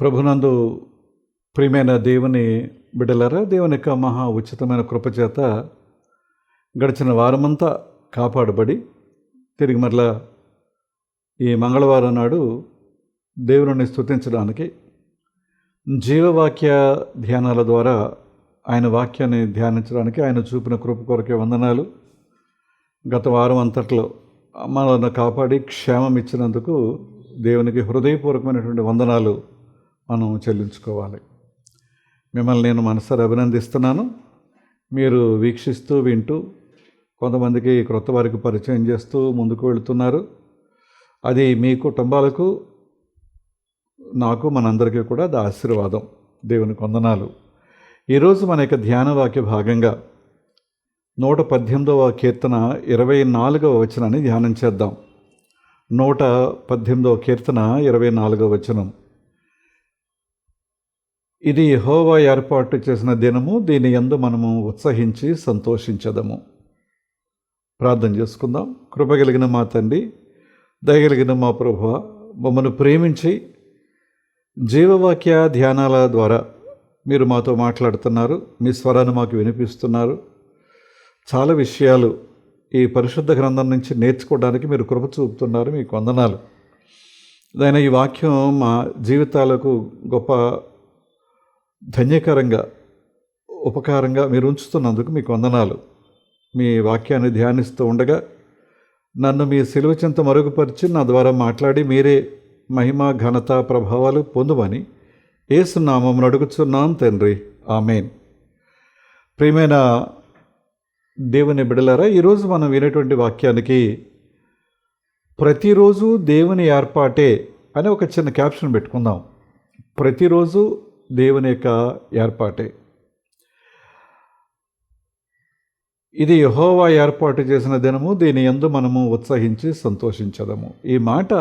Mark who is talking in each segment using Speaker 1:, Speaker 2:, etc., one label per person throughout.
Speaker 1: ప్రభునందు ప్రియమైన దేవుని బిడ్డలారా, దేవుని యొక్క మహా ఉచితమైన కృపచేత గడిచిన వారమంతా కాపాడబడి తిరిగి మరలా ఈ మంగళవారం నాడు దేవుని స్తుతించడానికి జీవవాక్య ధ్యానాల ద్వారా ఆయన వాక్యాన్ని ధ్యానించడానికి ఆయన చూపిన కృప కొరకే వందనాలు. గత వారం అంతట్లో మనల్ని కాపాడి క్షేమం ఇచ్చినందుకు దేవునికి హృదయపూర్వకమైనటువంటి వందనాలు మనం చెల్లించుకోవాలి. మిమ్మల్ని నేను మనసారి అభినందిస్తున్నాను. మీరు వీక్షిస్తూ వింటూ కొంతమందికి క్రొత్త వారికి పరిచయం చేస్తూ ముందుకు వెళుతున్నారు. అది మీ కుటుంబాలకు, నాకు, మనందరికీ కూడా అది ఆశీర్వాదం. దేవునికి వందనాలు. ఈరోజు మన యొక్క ధ్యాన వాక్య భాగంగా 118వ కీర్తన 24వ వచనాన్ని ధ్యానం చేద్దాం. 118వ కీర్తన 24వ వచనం. ఇది యెహోవా ఏర్పాటు చేసిన దినము, దీని యందు మనము ఉత్సహించి సంతోషించదము. ప్రార్థన చేసుకుందాం. కృపగలిగిన మా తండ్రి, దయగలిగిన మా ప్రభువా, మమ్మల్ని ప్రేమించి జీవవాక్య ధ్యానాల ద్వారా మీరు మాతో మాట్లాడుతున్నారు. మీ స్వరాన్ని మాకు వినిపిస్తున్నారు. చాలా విషయాలు ఈ పరిశుద్ధ గ్రంథం నుంచి నేర్చుకోవడానికి మీరు కృప చూపుతున్నారు. మీకు వందనాలు. దాని ఈ వాక్యం మా జీవితాలకు గొప్ప ధన్యకరంగా, ఉపకారంగా మీరు ఉంచుతున్నందుకు మీకు వందనాలు. మీ వాక్యాన్ని ధ్యానిస్తూ ఉండగా నన్ను మీ సిలువ చెంత మరుగుపరిచి నా ద్వారా మాట్లాడి మీరే మహిమ, ఘనత, ప్రభావాలు పొందుమని యేసు నామమున అడుగుచున్నాం తండ్రి, ఆమేన్. ప్రియమైన దేవుని బిడ్డలారా, ఈరోజు మనం వినేటువంటి వాక్యానికి ప్రతిరోజు దేవుని ఏర్పాటే అని ఒక చిన్న క్యాప్షన్ పెట్టుకుందాం. ప్రతిరోజు దేవుని యొక్క ఏర్పాటే. ఇది యెహోవా ఏర్పాటు చేసిన దినము, దీని యందు మనము ఉత్సహించి సంతోషించదము. ఈ మాట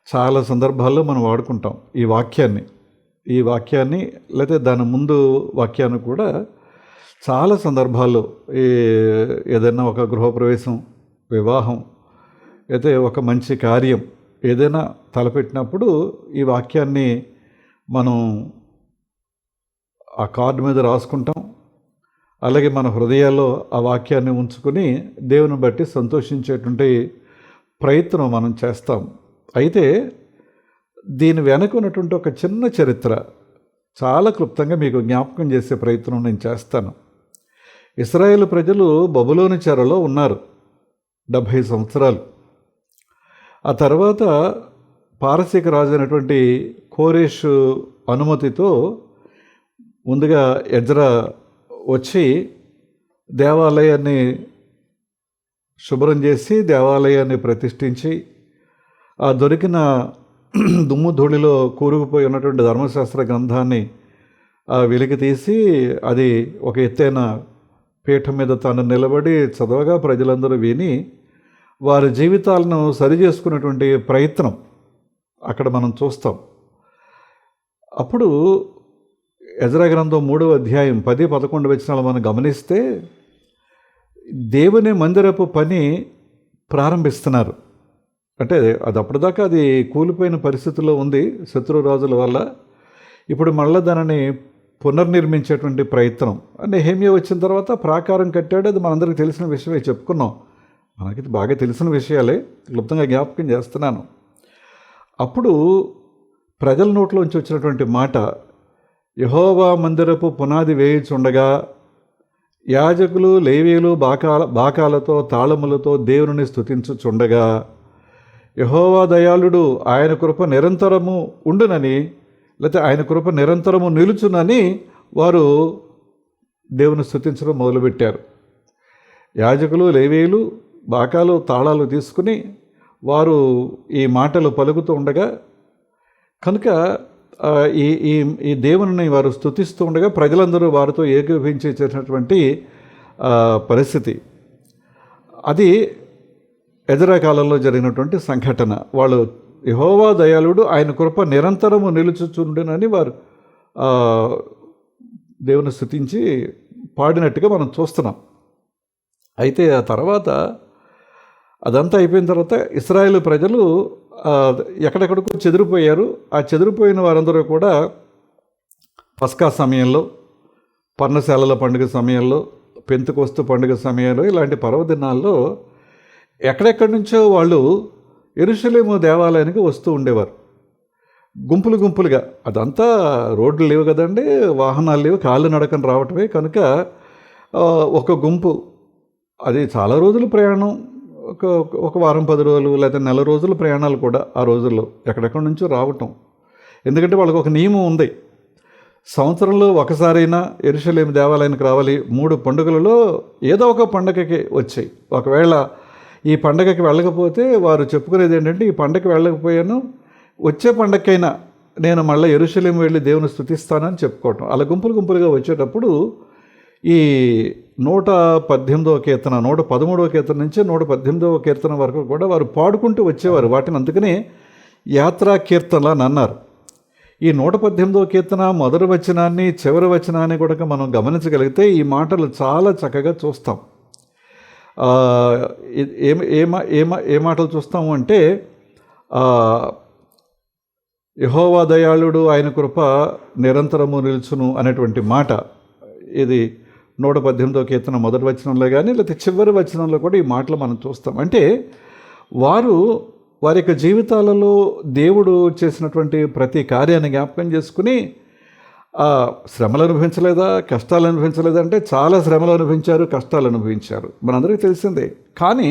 Speaker 1: చాలా సందర్భాల్లో మనం వాడుకుంటాం. ఈ వాక్యాన్ని లేదా దాని ముందు వాక్యాన్ని కూడా చాలా సందర్భాల్లో ఏదైనా ఒక గృహప్రవేశం, వివాహం, అయితే ఒక మంచి కార్యం ఏదైనా తలపెట్టినప్పుడు ఈ వాక్యాన్ని మనం ఆ కార్డు మీద రాసుకుంటాం. అలాగే మన హృదయాల్లో ఆ వాక్యాన్ని ఉంచుకొని దేవుని బట్టి సంతోషించేటువంటి ప్రయత్నం మనం చేస్తాం. అయితే దీని వెనక ఉన్నటువంటి ఒక చిన్న చరిత్ర చాలా క్లుప్తంగా మీకు జ్ఞాపకం చేసే ప్రయత్నం నేను చేస్తాను. ఇశ్రాయేలు ప్రజలు బబులోను చెరలో ఉన్నారు 70 సంవత్సరాలు. ఆ తర్వాత పారసీక రాజు అయినటువంటి కోరేషు అనుమతితో ముందుగా ఎజ్రా వచ్చి దేవాలయాన్ని శుభ్రం చేసి దేవాలయాన్ని ప్రతిష్ఠించి ఆ దొరికిన దుమ్ము ధూళిలో కూరుకుపోయి ఉన్నటువంటి ధర్మశాస్త్ర గ్రంథాన్ని వెలికి తీసి అది ఒక ఎత్తైన పీఠం మీద తాను నిలబడి చదవగా ప్రజలందరూ విని వారి జీవితాలను సరిచేసుకునేటువంటి ప్రయత్నం అక్కడ మనం చూస్తాం. అప్పుడు ఎజ్రా గ్రంథం 3వ అధ్యాయం 10-11 వచనాలు మనం గమనిస్తే దేవుని మందిరపు పని ప్రారంభిస్తున్నారు. అంటే అది అప్పటిదాకా అది కూలిపోయిన పరిస్థితిలో ఉంది శత్రురాజుల వల్ల. ఇప్పుడు మళ్ళీ దానిని పునర్నిర్మించేటువంటి ప్రయత్నం. నెహెమ్యా వచ్చిన తర్వాత ప్రాకారం కట్టాడు. అది మనందరికీ తెలిసిన విషయమే, చెప్పుకున్నాం. మనకి బాగా తెలిసిన విషయాలే, క్లుప్తంగా జ్ఞాపకం చేస్తున్నాను. అప్పుడు ప్రజల నోట్లోంచి వచ్చినటువంటి మాట, యెహోవా మందిరపు పునాది వేయుచుండగా యాజకులు, లేవీయులు బాకాలతో తాళములతో దేవుని స్తుతించుచుండగా యెహోవా దయాళుడు, ఆయన కృప నిరంతరము ఉండునని, లేకపోతే ఆయన కృప నిరంతరము నిలుచునని వారు దేవుని స్తుతించడం మొదలుపెట్టారు. యాజకులు, లేవీయులు బాకాలు, తాళాలు తీసుకుని వారు ఈ మాటలు పలుకుతూ ఉండగా, కనుక ఈ దేవుని వారు స్తుతిస్తూ ఉండగా ప్రజలందరూ వారితో ఏకీభవించేటటువంటి పరిస్థితి. అది ఎజ్రా కాలంలో జరిగినటువంటి సంఘటన. వాళ్ళు యెహోవా దయాళుడు, ఆయన కృప నిరంతరము నిలుచుచుండునని వారు దేవుని స్తుతించి పాడినట్టుగా మనం చూస్తున్నాం. అయితే ఆ తర్వాత అదంతా అయిపోయిన తర్వాత ఇశ్రాయేలు ప్రజలు ఆ, ఎక్కడెక్కడికో చెదిరిపోయారు. ఆ చెదిరిపోయిన వారందరూ కూడా పస్కా సమయంలో, పర్ణశాలల పండుగ సమయంలో, పెంతెకొస్తు పండుగ సమయంలో, ఇలాంటి పర్వదినాల్లో ఎక్కడెక్కడి నుంచో వాళ్ళు యెరూషలేము దేవాలయానికి వస్తూ ఉండేవారు. గుంపులు గుంపులుగా. అదంతా రోడ్లు లేవు కదండి, వాహనాలు లేవు, కాళ్ళు నడకని రావటమే కనుక ఒక గుంపు, అది చాలా రోజులు ప్రయాణం, ఒక ఒక వారం 10 రోజులు లేదా నెల రోజుల ప్రయాణాలు కూడా ఆ రోజుల్లో ఎక్కడెక్కడి నుంచో రావటం. ఎందుకంటే వాళ్ళకి ఒక నియమం ఉంది, సంవత్సరంలో ఒకసారైనా యెరూషలేము దేవాలయానికి రావాలి. 3 పండుగలలో ఏదో ఒక పండగకి వచ్చాయి. ఒకవేళ ఈ పండగకి వెళ్ళకపోతే వారు చెప్పుకునేది ఏంటంటే, ఈ పండగకి వెళ్ళకపోయాను, వచ్చే పండగకైనా నేను మళ్ళీ యెరూషలేము వెళ్ళి దేవుని స్తుతిస్తానని చెప్పుకోవటం. అలా గుంపులు గుంపులుగా వచ్చేటప్పుడు ఈ 118వ కీర్తన, 113వ కీర్తన నుంచి 118వ కీర్తన వరకు కూడా వారు పాడుకుంటూ వచ్చేవారు. వాటిని అందుకనే యాత్రా కీర్తనలు అని అన్నారు. ఈ 118వ కీర్తన మొదటి వచనాన్ని చివరి వచనాన్ని కూడా మనం గమనించగలిగితే ఈ మాటలు చాలా చక్కగా చూస్తాం. ఏ మాటలు చూస్తాము అంటే, యెహోవా దయాళుడు, ఆయన కృప నిరంతరము నిలుచును అనేటువంటి మాట. ఇది 118వ కీర్తన మొదటి వచనంలో కానీ లేకపోతే చివరి వచనంలో కూడా ఈ మాటలు మనం చూస్తాం. అంటే వారి యొక్క జీవితాలలో దేవుడు చేసినటువంటి ప్రతి కార్యాన్ని జ్ఞాపకం చేసుకుని, శ్రమలు అనుభవించలేదా, కష్టాలు అనుభవించలేదా అంటే చాలా శ్రమలు అనుభవించారు, కష్టాలు అనుభవించారు, మనందరికీ తెలిసిందే. కానీ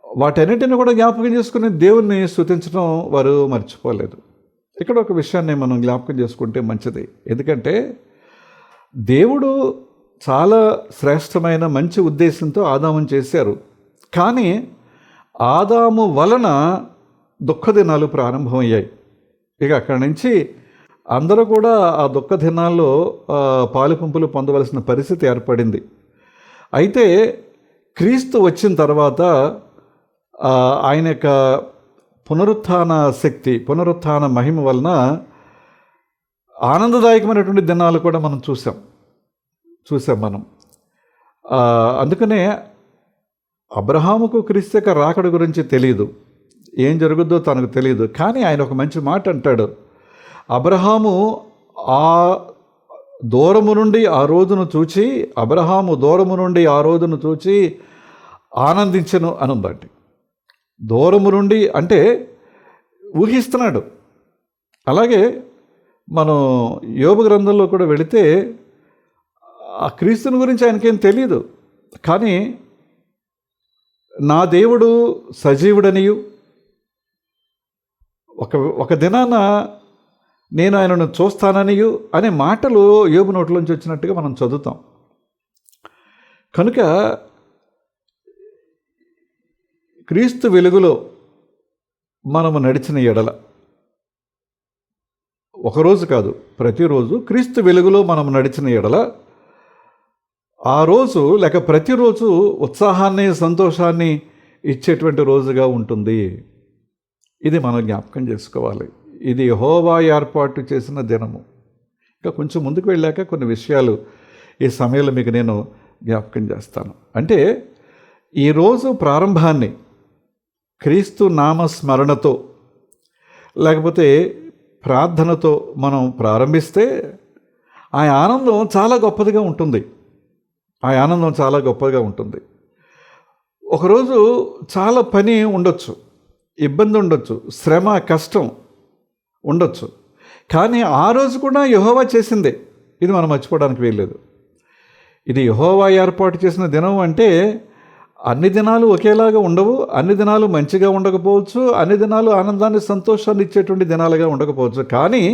Speaker 1: వాటన్నిటిని కూడా జ్ఞాపకం చేసుకుని దేవుణ్ణి స్తుతించడం వారు మర్చిపోలేదు. ఇక్కడ ఒక విషయాన్ని మనం జ్ఞాపకం చేసుకుంటే మంచిది. ఎందుకంటే దేవుడు చాలా శ్రేష్టమైన మంచి ఉద్దేశంతో ఆదామును చేశారు. కానీ ఆదాము వలన దుఃఖ దినాలు ప్రారంభమయ్యాయి. ఇక అక్కడి నుంచి అందరూ కూడా ఆ దుఃఖ దినాల్లో పాలుపంపులు పొందవలసిన పరిస్థితి ఏర్పడింది. అయితే క్రీస్తు వచ్చిన తర్వాత ఆయన యొక్క పునరుత్థాన శక్తి, పునరుత్థాన మహిమ వలన ఆనందదాయకమైనటువంటి దినాలు కూడా మనం చూసాం మనం. అందుకనే అబ్రహాముకు క్రీస్తు యొక్క రాకడ గురించి తెలియదు, ఏం జరుగుద్దో తనకు తెలియదు. కానీ ఆయన ఒక మంచి మాట అంటాడు, అబ్రహాము దూరము నుండి ఆ రోజును చూచి, అబ్రహాము దూరము నుండి ఆ రోజును చూచి ఆనందించెను అని ఉందండి. దూరము నుండి అంటే ఊహిస్తున్నాడు. అలాగే మనం యోబు గ్రంథంలో కూడా వెళితే ఆ క్రీస్తుని గురించి ఆయనకేం తెలియదు. కానీ నా దేవుడు సజీవుడనియు, ఒక దినాన నేను ఆయనను చూస్తాననియు అనే మాటలు యోబు నోట్లోంచి వచ్చినట్టుగా మనం చదువుతాం. కనుక క్రీస్తు వెలుగులో మనము నడిచిన ఎడల, ఒకరోజు కాదు ప్రతిరోజు క్రీస్తు వెలుగులో మనం నడిచిన ఎడల, ఆ రోజు లేక ప్రతిరోజు ఉత్సాహాన్ని, సంతోషాన్ని ఇచ్చేటువంటి రోజుగా ఉంటుంది. ఇది మనం జ్ఞాపకం చేసుకోవాలి. ఇది యెహోవా ఏర్పాటు చేసిన దినము. ఇంకా కొంచెం ముందుకు వెళ్ళాక కొన్ని విషయాలు ఈ సమయంలో మీకు నేను జ్ఞాపకం చేస్తాను. అంటే ఈరోజు ప్రారంభాన్ని క్రీస్తు నామస్మరణతో లేకపోతే ప్రార్థనతో మనం ప్రారంభిస్తే ఆ ఆనందం చాలా గొప్పదిగా ఉంటుంది. ఒకరోజు చాలా పని ఉండొచ్చు, ఇబ్బంది ఉండొచ్చు, శ్రమ, కష్టం ఉండొచ్చు. కానీ ఆ రోజు కూడా యెహోవా చేసిందే, ఇది మనం మర్చిపోవడానికి వీల్లేదు. ఇది యెహోవా ఏర్పాటు చేసిన దినం అంటే అన్ని దినాలు ఒకేలాగా ఉండవు, అన్ని దినాలు మంచిగా ఉండకపోవచ్చు, అన్ని దినాలు ఆనందాన్ని, సంతోషాన్ని ఇచ్చేటువంటి దినాలుగా ఉండకపోవచ్చు. కానీ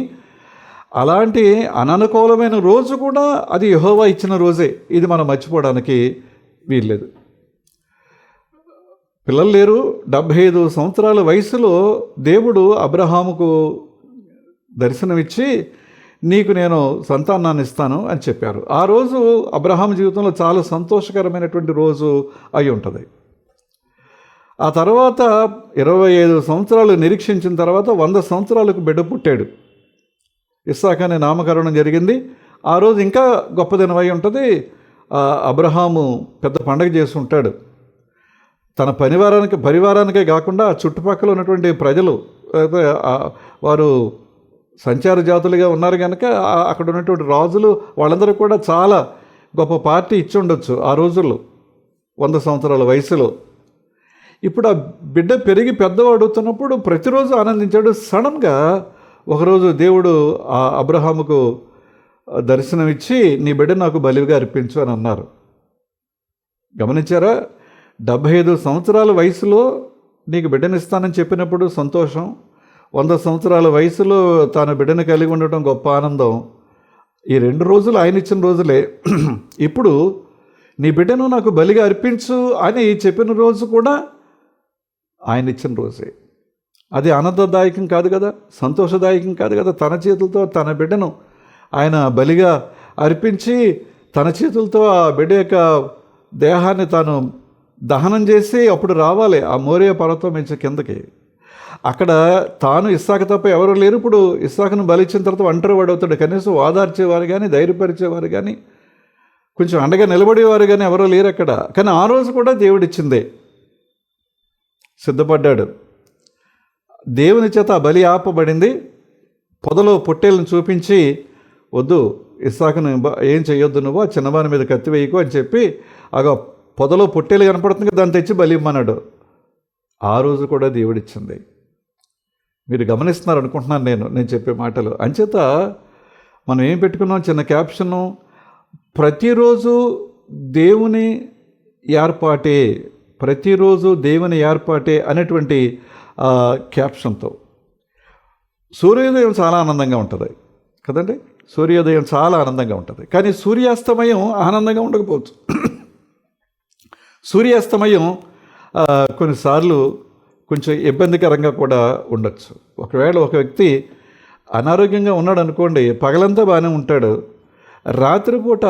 Speaker 1: అలాంటి అననుకూలమైన రోజు కూడా అది యెహోవా ఇచ్చిన రోజే, ఇది మనం మర్చిపోవడానికి వీల్లేదు. పిల్లలు లేరు, 75 సంవత్సరాల వయసులో దేవుడు అబ్రహాముకు దర్శనమిచ్చి నీకు నేను సంతానాన్ని ఇస్తాను అని చెప్పారు. ఆ రోజు అబ్రహాం జీవితంలో చాలా సంతోషకరమైనటువంటి రోజు అయి ఉంటుంది. ఆ తర్వాత 25 సంవత్సరాలు నిరీక్షించిన తర్వాత 100 సంవత్సరాలకు బిడ్డ పుట్టాడు. ఇస్సాకు అనే నామకరణం జరిగింది. ఆ రోజు ఇంకా గొప్ప దినమై ఉంటుంది. అబ్రహాము పెద్ద పండగ చేసి ఉంటాడు. తన పరివారానికే కాకుండా ఆ చుట్టుపక్కల ఉన్నటువంటి ప్రజలు వారు సంచార జాతులుగా ఉన్నారు కనుక అక్కడ ఉన్నటువంటి రాజులు వాళ్ళందరూ కూడా చాలా గొప్ప పార్టీ ఇచ్చి ఉండొచ్చు ఆ రోజుల్లో 100 సంవత్సరాల వయసులో. ఇప్పుడు ఆ బిడ్డ పెరిగి పెద్దవాడుతున్నప్పుడు ప్రతిరోజు ఆనందించాడు. సడన్గా ఒకరోజు దేవుడు ఆ అబ్రహాముకు దర్శనమిచ్చి నీ బిడ్డ నాకు బలిగా అర్పించు అని అన్నారు. గమనించారా? 75 సంవత్సరాల వయసులో నీకు బిడ్డనిస్తానని చెప్పినప్పుడు సంతోషం, 100 సంవత్సరాల వయసులో తాను బిడ్డను కలిగి ఉండటం గొప్ప ఆనందం. ఈ 2 రోజులు ఆయన ఇచ్చిన రోజులే. ఇప్పుడు నీ బిడ్డను నాకు బలిగా అర్పించు అని చెప్పిన రోజు కూడా ఆయన ఇచ్చిన రోజే. అది ఆనందదాయకం కాదు కదా, సంతోషదాయకం కాదు కదా? తన చేతులతో తన బిడ్డను ఆయన బలిగా అర్పించి తన చేతులతో ఆ బిడ్డ యొక్క దేహాన్ని తాను దహనం చేసి అప్పుడు రావాలి ఆ మోరియా పర్వతం నుంచి కిందకి. అక్కడ తాను ఇస్సాకు తప్ప ఎవరు లేరు. ఇప్పుడు ఇస్సాకును బలిచ్చిన తర్వాత ఒంటరి వాడవుతాడు. కనీసం ఓదార్చేవారు కానీ, ధైర్యపరిచేవారు కానీ, కొంచెం అండగా నిలబడేవారు కానీ ఎవరో లేరు అక్కడ. కానీ ఆ రోజు కూడా దేవుడిచ్చిందే. సిద్ధపడ్డాడు. దేవుని చేత ఆ బలి ఆపబడింది. పొదలో పొట్టేలను చూపించి వద్దు ఇస్సాకును ఏం చేయొద్దు, నువ్వు ఆ చిన్నవాని మీద కత్తి వేయకు అని చెప్పి పొదలో పొట్టేలు కనపడుతుంది కదా, దాన్ని తెచ్చి బలి ఇమ్మన్నాడు. ఆ రోజు కూడా దేవుడిచ్చింది. మీరు గమనిస్తున్నారు అనుకుంటున్నాను నేను చెప్పే మాటలు. అంచేత మనం ఏం పెట్టుకున్నాం చిన్న క్యాప్షను, ప్రతిరోజు దేవుని ఏర్పాటే, ప్రతిరోజు దేవుని ఏర్పాటే అనేటువంటి క్యాప్షన్తో. సూర్యోదయం చాలా ఆనందంగా ఉంటుంది కదండి, సూర్యోదయం చాలా ఆనందంగా ఉంటుంది. కానీ సూర్యాస్తమయం ఆనందంగా ఉండకపోవచ్చు. సూర్యాస్తమయం కొన్నిసార్లు కొంచెం ఇబ్బందికరంగా కూడా ఉండొచ్చు. ఒకవేళ ఒక వ్యక్తి అనారోగ్యంగా ఉన్నాడు అనుకోండి, పగలంతా బాగానే ఉంటాడు, రాత్రిపూట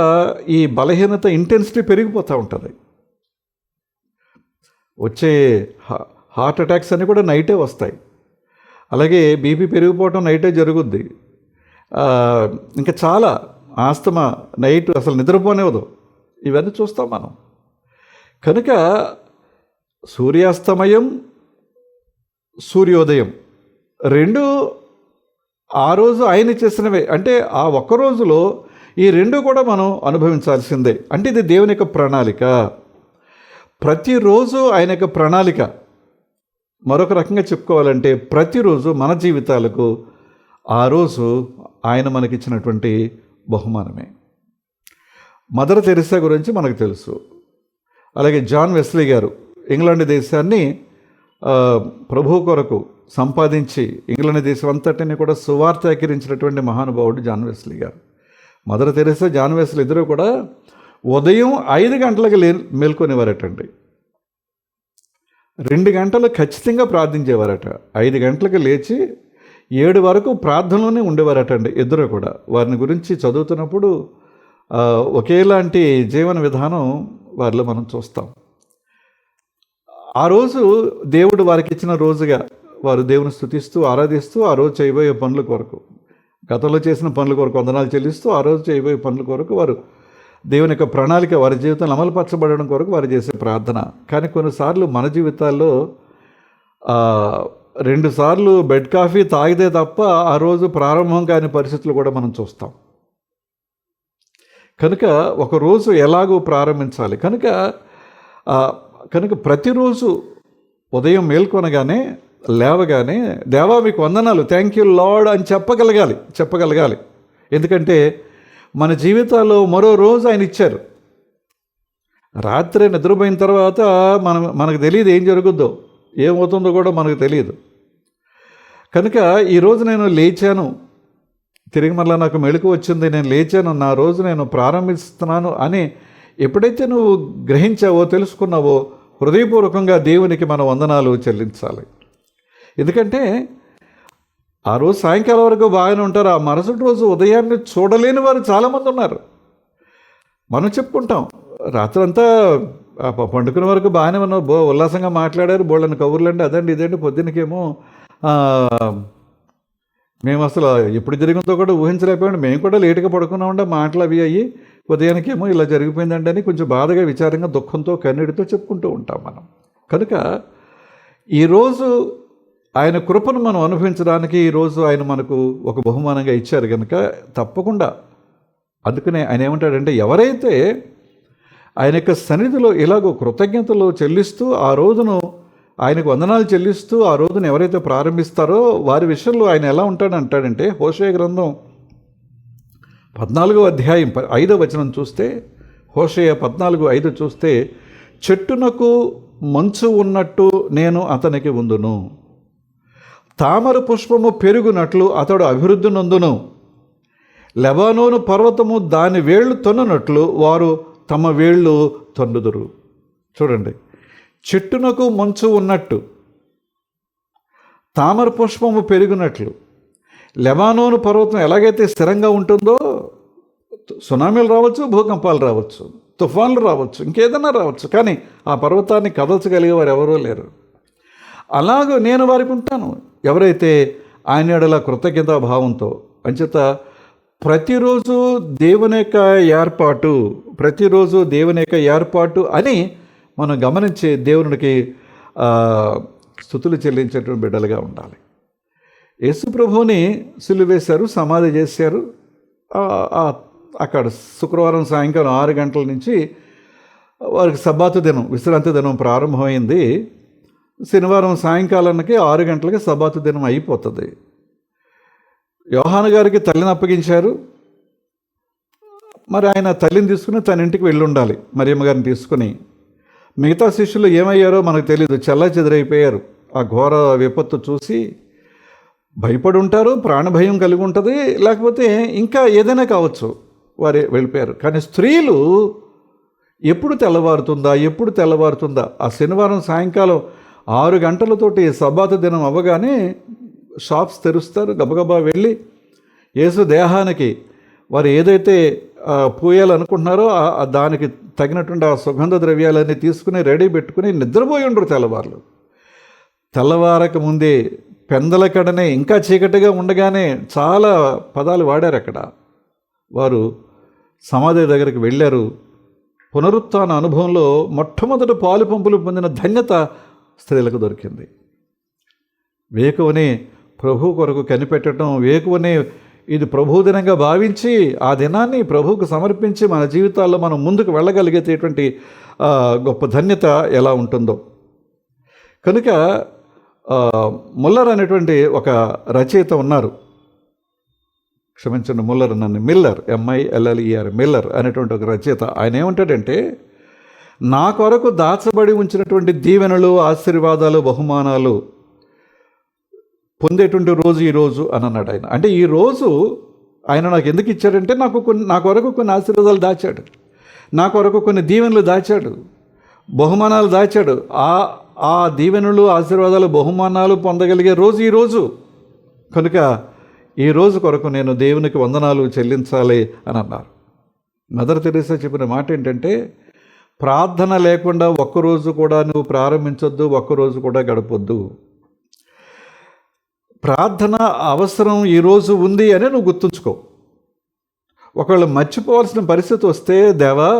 Speaker 1: ఈ బలహీనత ఇంటెన్సిటీ పెరిగిపోతూ ఉంటుంది. వచ్చే హార్ట్ అటాక్స్ అన్నీ కూడా నైటే వస్తాయి. అలాగే బీపీ పెరిగిపోవటం నైటే జరుగుద్ది. ఇంకా చాలా ఆస్తమా నైట్ అసలు నిద్రపోనివ్వదు. ఇవన్నీ చూస్తాం మనం. కనుక సూర్యాస్తమయం, సూర్యోదయం రెండు ఆ రోజు ఆయన చేసినవే. అంటే ఆ ఒక్క రోజులో ఈ రెండు కూడా మనం అనుభవించాల్సిందే. అంటే ఇది దేవుని యొక్క ప్రణాళిక. ప్రతిరోజు ఆయన యొక్క ప్రణాళిక. మరొక రకంగా చెప్పుకోవాలంటే ప్రతిరోజు మన జీవితాలకు ఆ రోజు ఆయన మనకిచ్చినటువంటి బహుమానమే. మదర్ తెరెసా గురించి మనకు తెలుసు. అలాగే జాన్ వెస్లీ గారు ఇంగ్లాండ్ దేశాన్ని ప్రభువు కొరకు సంపాదించి ఇంగ్లాండ్ దేశం అంతటిని కూడా సువార్తీకరించినటువంటి మహానుభావుడు జాన్ వెస్లీ గారు. మదర్ తెరెసా, జాన్ వెస్లీ ఇద్దరు కూడా ఉదయం 5 గంటలకు మేల్కొనేవారటండి. 2 గంటలు ఖచ్చితంగా ప్రార్థించేవారట. 5 గంటలకు లేచి 7 వరకు ప్రార్థనలోనే ఉండేవారటండి ఇద్దరు కూడా. వారిని గురించి చదువుతున్నప్పుడు ఒకేలాంటి జీవన విధానం వారిలో మనం చూస్తాం. ఆ రోజు దేవుడు వారికి ఇచ్చిన రోజుగా వారు దేవుని స్తుతిస్తూ ఆరాధిస్తూ ఆ రోజు చేయబోయే పనుల కొరకు, గతంలో చేసిన పనుల కొరకు వందనాలు చెల్లిస్తూ ఆ రోజు చేయబోయే పనుల కొరకు వారు దేవుని యొక్క ప్రణాళిక వారి జీవితంలో అమలుపరచబడడం కొరకు వారు చేసే ప్రార్థన. కానీ కొన్నిసార్లు మన జీవితాల్లో 2 సార్లు బెడ్ కాఫీ తాగితే తప్ప ఆ రోజు ప్రారంభం కాని పరిస్థితులు కూడా మనం చూస్తాం. కనుక ఒకరోజు ఎలాగో ప్రారంభించాలి. కనుక ప్రతిరోజు ఉదయం మేల్కొనగానే లేవగానే దేవా మీకు వందనాలు, థ్యాంక్ యూ లార్డ్ అని చెప్పగలగాలి. ఎందుకంటే మన జీవితాల్లో మరో రోజు ఆయన ఇచ్చారు. రాత్రి నిద్రపోయిన తర్వాత మనకు తెలియదు ఏం జరుగుద్దో, ఏమవుతుందో కూడా మనకు తెలియదు. కనుక ఈరోజు నేను లేచాను, తిరిగి మళ్ళీ నాకు మెళుకు వచ్చింది, నేను లేచాను, నా రోజు నేను ప్రారంభిస్తున్నాను అని ఎప్పుడైతే నువ్వు గ్రహించావో, తెలుసుకున్నావో, హృదయపూర్వకంగా దేవునికి మన వందనాలు చెల్లించాలి. ఎందుకంటే ఆ రోజు సాయంకాలం వరకు బాగానే ఉంటారు, ఆ మరుసటి రోజు ఉదయాన్నే చూడలేని వారు చాలామంది ఉన్నారు. మనం చెప్పుకుంటాం రాత్రంతా పండుకునే వరకు బాగానే ఉన్నాం, ఉల్లాసంగా మాట్లాడారు, బోళ్ళని కబుర్లు అండి, అదండి ఇదండి, పొద్దున్నకేమో మేము అసలు ఎప్పుడు జరిగిందో కూడా ఊహించలేకపోయాం, మేము కూడా లేటుగా పడుకున్నామంటే మాటలు అవి అయ్యి ఉదయానికేమో ఇలా జరిగిపోయిందండి అని కొంచెం బాధగా, విచారంగా, దుఃఖంతో, కన్నీటితో చెప్పుకుంటూ ఉంటాం మనం. కనుక ఈరోజు ఆయన కృపను మనం అనుభవించడానికి ఈరోజు ఆయన మనకు ఒక బహుమానంగా ఇచ్చారు కనుక తప్పకుండా, అందుకనే ఆయన ఏమంటాడంటే, ఎవరైతే ఆయన యొక్క సన్నిధిలో ఇలాగో కృతజ్ఞతలు చెల్లిస్తూ ఆ రోజును ఆయనకు వందనాలు చెల్లిస్తూ ఆ రోజును ఎవరైతే ప్రారంభిస్తారో వారి విషయంలో ఆయన ఎలా ఉంటాడంటాడంటే, హోషేయ గ్రంథం 14వ అధ్యాయం 5వ వచనం చూస్తే, హోషేయ 14:5 చూస్తే, చెట్టునకు మంచు ఉన్నట్టు నేను అతనికి ఉందును, తామర పుష్పము పెరుగునట్లు అతడు అభివృద్ధి నొందును, లెబానోను పర్వతము దాని వేళ్ళు తొన్ననట్లు వారు తమ వేళ్ళు తొండుదురు. చూడండి, చెట్టునకు మంచు ఉన్నట్టు, తామర పుష్పము పెరిగినట్లు, లెబానోను పర్వతం ఎలాగైతే స్థిరంగా ఉంటుందో, సునామీలు రావచ్చు, భూకంపాలు రావచ్చు, తుఫాన్లు రావచ్చు, ఇంకేదైనా రావచ్చు, కానీ ఆ పర్వతాన్ని కదల్చగలిగే వారు ఎవరూ లేరు. అలాగూ నేను వారికి ఉంటాను ఎవరైతే ఆయన ఎడల కృతజ్ఞతా భావంతో. అంచేత ప్రతిరోజు దేవుని యొక్క ఏర్పాటు, ప్రతిరోజు దేవుని యొక్క ఏర్పాటు అని మనం గమనించి దేవునికి స్తుతులు చెల్లించేటువంటి బిడ్డలుగా ఉండాలి. యేసు ప్రభువుని సిలువ వేశారు, సమాధి చేశారు. అక్కడ శుక్రవారం సాయంకాలం 6 గంటల నుంచి వారికి సబ్బాతు దినం, విశ్రాంతి దినం ప్రారంభమైంది. శనివారం సాయంకాలానికి 6 గంటలకి సబ్బాతు దినం అయిపోతుంది. యోహాను గారికి తల్లిని అప్పగించారు. మరి ఆయన తల్లిని తీసుకుని తన ఇంటికి వెళ్ళి ఉండాలి, మరియమ్మ గారిని తీసుకుని. మిగతా శిష్యులు ఏమయ్యారో మనకు తెలియదు, చెల్లాచెదురైపోయారు. ఆ ఘోర విపత్తు చూసి భయపడి ఉంటారు, ప్రాణభయం కలిగి ఉంటుంది, లేకపోతే ఇంకా ఏదైనా కావచ్చు, వారు వెళ్ళిపోయారు. కానీ స్త్రీలు ఎప్పుడు తెల్లవారుతుందా ఆ శనివారం సాయంకాలం 6 గంటలతోటి సబ్బాతు దినం అవ్వగానే షాప్స్ తెరుస్తారు. గబగబా వెళ్ళి యేసు దేహానికి వారు ఏదైతే పూయాలనుకుంటున్నారో దానికి తగినటువంటి ఆ సుగంధ ద్రవ్యాలన్నీ తీసుకుని రెడీ పెట్టుకుని నిద్రపోయి ఉండరు తెల్లవారులు. తెల్లవారక ముందే పెందల కడనే ఇంకా చీకటిగా ఉండగానే చాలా పదాలు వాడారు అక్కడ. వారు సమాధి దగ్గరికి వెళ్ళారు. పునరుత్థాన అనుభవంలో మొట్టమొదటి పాలు పంపులు పొందిన ధన్యత స్త్రీలకు దొరికింది. వేకువనే ప్రభు కొరకు కనిపెట్టడం, వేకువనే ఇది ప్రభు దినంగా భావించి ఆ దినాన్ని ప్రభువుకు సమర్పించి మన జీవితాల్లో మనం ముందుకు వెళ్ళగలిగేటటువంటి గొప్ప ధన్యత ఎలా ఉంటుందో. కనుక ముల్లర్ అనేటువంటి ఒక రచయిత ఉన్నారు, క్షమించండి, మిల్లర్ MILLER మిల్లర్ అనేటువంటి ఒక రచయిత. ఆయన ఏమంటాడంటే, నా కొరకు దాచబడి ఉంచినటువంటి దీవెనలు, ఆశీర్వాదాలు, బహుమానాలు పొందేటువంటి రోజు ఈరోజు అని అన్నాడు ఆయన. అంటే ఈరోజు ఆయన నాకు ఎందుకు ఇచ్చాడంటే, నా కొరకు కొన్ని ఆశీర్వాదాలు దాచాడు, నా కొరకు కొన్ని దీవెనలు దాచాడు, బహుమానాలు దాచాడు. ఆ దీవెనలు, ఆశీర్వాదాలు, బహుమానాలు పొందగలిగే రోజు ఈరోజు. కనుక ఈ రోజు కొరకు నేను దేవునికి వందనాలు చెల్లించాలి అని అన్నారు. మదర్ తెరీసా చెప్పిన మాట ఏంటంటే, ప్రార్థన లేకుండా ఒక్కరోజు కూడా నువ్వు ప్రారంభించొద్దు, ఒక్కరోజు కూడా గడపొద్దు. ప్రార్థన అవసరం ఈరోజు ఉంది అని నువ్వు గుర్తుంచుకో. ఒకవేళ మర్చిపోవాల్సిన పరిస్థితి వస్తే, దేవా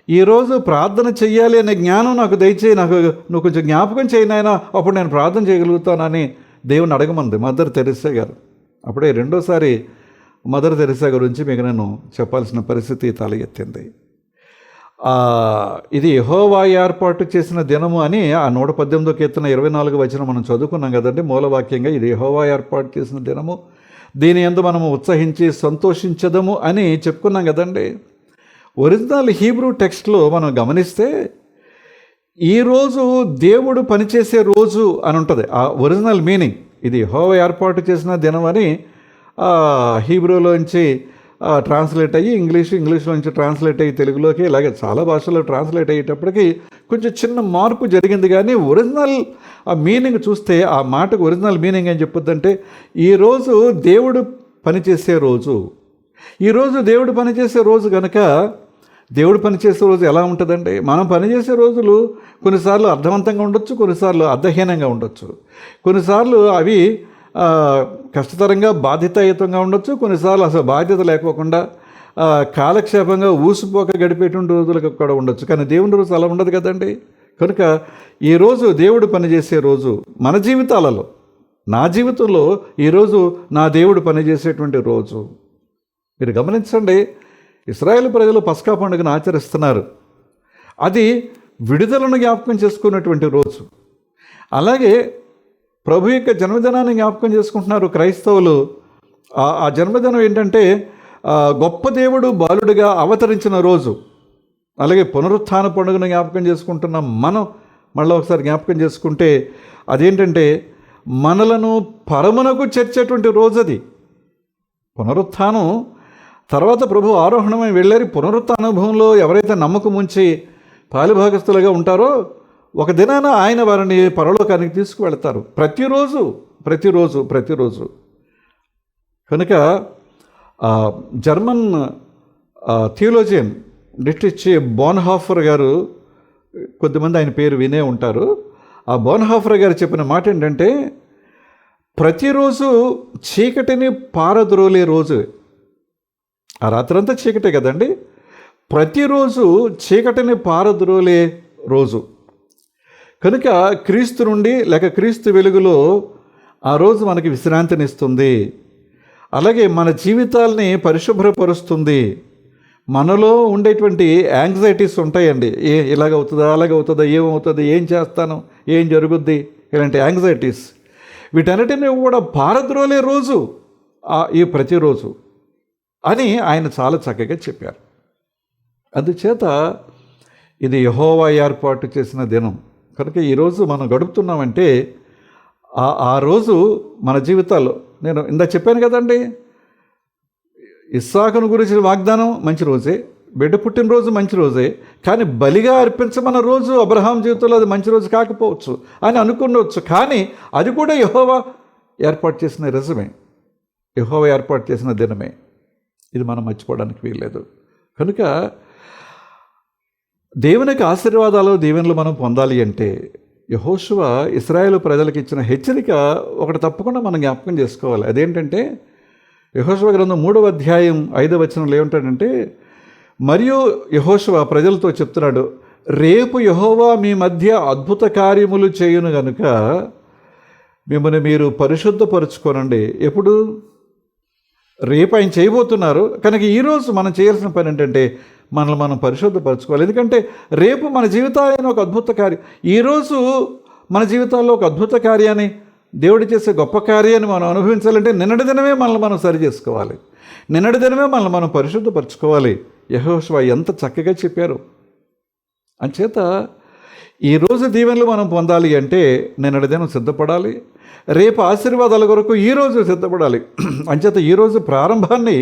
Speaker 1: ఈరోజు ప్రార్థన చెయ్యాలి అనే జ్ఞానం నాకు దయచేయి, నువ్వు కొంచెం జ్ఞాపకం చేయి నాయనా, అప్పుడు నేను ప్రార్థన చేయగలుగుతానని దేవుని అడగమంది మదర్ తెరీసా గారు. అప్పుడే రెండోసారి మదర్ తెరీసా గురించి మీకు నేను చెప్పాల్సిన పరిస్థితి తల ఎత్తింది. ఇది యెహోవా ఏర్పాటు చేసిన దినము అని ఆ 118వ కీర్తన 24వ వచనం మనం చదువుకున్నాం కదండి మూలవాక్యంగా. ఇది యెహోవా ఏర్పాటు చేసిన దినము, దీని యందు మనము ఉత్సహించి సంతోషించదము అని చెప్పుకున్నాం కదండి. ఒరిజినల్ హీబ్రూ టెక్స్ట్లో మనం గమనిస్తే ఈరోజు దేవుడు పనిచేసే రోజు అని ఉంటుంది ఆ ఒరిజినల్ మీనింగ్. ఇది యెహోవా ఏర్పాటు చేసిన దినం అని హీబ్రూలోంచి ట్రాన్స్లేట్ అయ్యి ఇంగ్లీష్లోంచి ట్రాన్స్లేట్ అయ్యి తెలుగులోకి, ఇలాగే చాలా భాషల్లో ట్రాన్స్లేట్ అయ్యేటప్పటికి కొంచెం చిన్న మార్పు జరిగింది. కానీ ఒరిజినల్ ఆ మీనింగ్ చూస్తే ఆ మాటకు ఒరిజినల్ మీనింగ్ ఏం చెప్పుద్దంటే, ఈరోజు దేవుడు పనిచేసే రోజు. ఈరోజు దేవుడు పనిచేసే రోజు కనుక, దేవుడు పనిచేసే రోజు ఎలా ఉంటుందండి? మనం పనిచేసే రోజులు కొన్నిసార్లు అర్థవంతంగా ఉండొచ్చు, కొన్నిసార్లు అర్థహీనంగా ఉండొచ్చు, కొన్నిసార్లు అవి కష్టతరంగా బాధ్యతాయుతంగా ఉండొచ్చు, కొన్నిసార్లు అసలు బాధ్యత లేకోకుండా కాలక్షేపంగా ఊసిపోక గడిపేటువంటి రోజులకు కూడా ఉండొచ్చు. కానీ దేవుని రోజు అలా ఉండదు కదండి. కనుక ఈరోజు దేవుడు పనిచేసే రోజు మన జీవితాలలో, నా జీవితంలో ఈరోజు నా దేవుడు పనిచేసేటువంటి రోజు. మీరు గమనించండి, ఇశ్రాయేలు ప్రజలు పస్కా పండుగను ఆచరిస్తున్నారు. అది విడుదలను జ్ఞాపకం చేసుకున్నటువంటి రోజు. అలాగే ప్రభు యొక్క జన్మదినాన్ని జ్ఞాపకం చేసుకుంటున్నారు క్రైస్తవులు. ఆ జన్మదినం ఏంటంటే గొప్ప దేవుడు బాలుడిగా అవతరించిన రోజు. అలాగే పునరుత్థాన పండుగను జ్ఞాపకం చేసుకుంటున్నాం మనం. మళ్ళీ ఒకసారి జ్ఞాపకం చేసుకుంటే అదేంటంటే మనలను పరమునకు చేర్చేటువంటి రోజు అది. పునరుత్థానం తర్వాత ప్రభు ఆరోహణమై వెళ్ళారు. పునరుత్థానుభవంలో ఎవరైతే నమ్మకం ఉంచి పాలిభాగస్తులుగా ఉంటారో ఒక దినాన ఆయన వారిని పరలోకానికి తీసుకువెళ్తారు. ప్రతిరోజు ప్రతిరోజు ప్రతిరోజు. కనుక జర్మన్ థియోలోజియన్ డిట్రిచ్ బోన్హాఫర్ గారు, కొద్దిమంది ఆయన పేరు వినే ఉంటారు. ఆ బోన్హాఫర్ గారు చెప్పిన మాట ఏంటంటే ప్రతిరోజు చీకటిని పారద్రోలే రోజు. ఆ రాత్రంతా చీకటే కదండి. ప్రతిరోజు చీకటిని పారద్రోలే రోజు. కనుక క్రీస్తు నుండి లేక క్రీస్తు వెలుగులో ఆ రోజు మనకి విశ్రాంతినిస్తుంది. అలాగే మన జీవితాల్ని పరిశుభ్రపరుస్తుంది. మనలో ఉండేటువంటి యాంగ్జైటీస్ ఉంటాయండి. ఇలాగవుతుందా, అలాగవుతుందా, ఏమవుతుంది, ఏం చేస్తాను, ఏం జరుగుద్ది, ఇలాంటి యాంగ్జైటీస్, వీటన్నిటిని కూడా పారద్రోలే రోజు ఈ ప్రతిరోజు అని ఆయన చాలా చక్కగా చెప్పారు. అందుచేత ఇది యెహోవా ఏర్పాటు చేసిన దినం. కనుక ఈరోజు మనం గడుపుతున్నామంటే ఆ రోజు మన జీవితాల్లో, నేను ఇందా చెప్పాను కదండి, ఇస్సాకును గురించి వాగ్దానం మంచి రోజే, బిడ్డ పుట్టినరోజు మంచి రోజే, కానీ బలిగా అర్పించమన్న రోజు అబ్రహాం జీవితంలో అది మంచి రోజు కాకపోవచ్చు అని అనుకునవచ్చు. కానీ అది కూడా యెహోవా ఏర్పాటు చేసిన నిజమే, యెహోవా ఏర్పాటు చేసిన దినమే. ఇది మనం మర్చిపోవడానికి వీల్లేదు. కనుక దేవునికి ఆశీర్వాదాలు, దీవెనలు మనం పొందాలి అంటే యెహోషువ ఇశ్రాయేలు ప్రజలకు ఇచ్చిన హెచ్చరిక ఒకటి తప్పకుండా మనం జ్ఞాపకం చేసుకోవాలి. అదేంటంటే యెహోషువ గ్రంథం 3వ అధ్యాయం 5వ వచనంలో ఏమంటాడంటే, మరియు యెహోషువ ప్రజలతో చెప్తున్నాడు, రేపు యెహోవా మీ మధ్య అద్భుత కార్యములు చేయును గనుక మిమ్మల్ని మీరు పరిశుద్ధపరుచుకోనండి. ఎప్పుడు? రేపు ఆయన చేయబోతున్నారు. కనుక ఈరోజు మనం చేయాల్సిన పని ఏంటంటే మనల్ని మనం పరిశుద్ధపరచుకోవాలి. ఎందుకంటే రేపు మన జీవితాల్లో ఒక అద్భుత కార్యం, ఈరోజు మన జీవితాల్లో ఒక అద్భుత కార్యాన్ని, దేవుడు చేసే గొప్ప కార్యాన్ని మనం అనుభవించాలంటే నిన్నటి దినమే మనల్ని మనం సరి చేసుకోవాలి, నిన్నటి దినమే మనల్ని మనం పరిశుద్ధపరచుకోవాలి. యెహోషువ ఎంత చక్కగా చెప్పారు. అంచేత ఈరోజు దీవెనలు మనం పొందాలి అంటే నిన్నటి దినం సిద్ధపడాలి, రేపు ఆశీర్వాదాల కొరకు ఈరోజు సిద్ధపడాలి. అంచేత ఈరోజు ప్రారంభాన్ని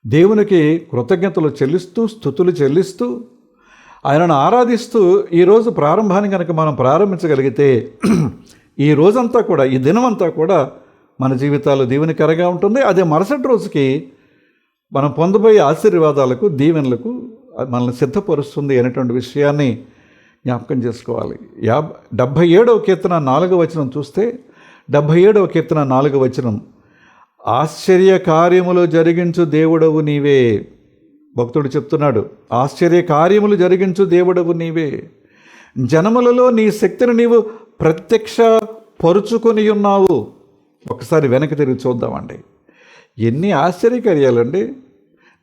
Speaker 1: దేవునికి కృతజ్ఞతలు చెల్లిస్తూ, స్తుతులు చెల్లిస్తూ, ఆయనను ఆరాధిస్తూ ఈరోజు ప్రారంభాన్ని కనుక మనం ప్రారంభించగలిగితే ఈ రోజంతా కూడా, ఈ దినమంతా కూడా మన జీవితాలు దీవెనకరంగా ఉంటుంది. అదే మరుసటి రోజుకి మనం పొందబోయే ఆశీర్వాదాలకు, దీవెనలకు మనల్ని సిద్ధపరుస్తుంది అనేటువంటి విషయాన్ని జ్ఞాపకం చేసుకోవాలి. 77వ కీర్తన 4వ వచనం చూస్తే, 77వ కీర్తన 4వ వచనం, ఆశ్చర్య కార్యములు జరిగించు దేవుడవు నీవే. భక్తుడు చెప్తున్నాడు, ఆశ్చర్య కార్యములు జరిగించు దేవుడవు నీవే, జనములలో నీ శక్తిని నీవు ప్రత్యక్ష పరుచుకొని ఉన్నావు. ఒకసారి వెనక్కి తిరిగి చూద్దామండి. ఎన్ని ఆశ్చర్యకార్యాలండి.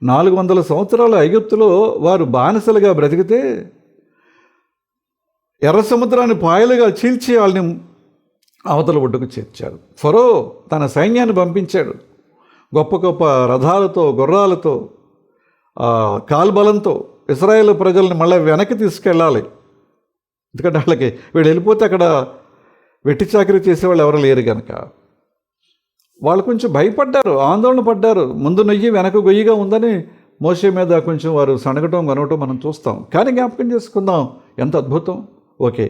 Speaker 1: 400 సంవత్సరాల ఐగుప్తులో వారు బానిసలుగా బ్రతికితే ఎర్ర సముద్రాన్ని పాయలుగా చీల్చి వాళ్ళని అవతల ఒడ్డుకు చేర్చాడు. ఫరో తన సైన్యాన్ని పంపించాడు, గొప్ప గొప్ప రథాలతో, గుర్రాలతో, కాల్బలంతో ఇశ్రాయేలు ప్రజల్ని మళ్ళీ వెనక్కి తీసుకెళ్ళాలి. ఎందుకంటే వాళ్ళకి వీళ్ళు వెళ్ళిపోతే అక్కడ వెట్టి చాకరీ చేసేవాళ్ళు ఎవరు లేరు కనుక వాళ్ళు కొంచెం భయపడ్డారు, ఆందోళన పడ్డారు. ముందు నొయ్యి వెనక గొయ్యిగా ఉందని మోషే మీద కొంచెం వారు సనగటం కొనగటం మనం చూస్తాం. కానీ జ్ఞాపకం చేసుకుందాం, ఎంత అద్భుతం. ఓకే,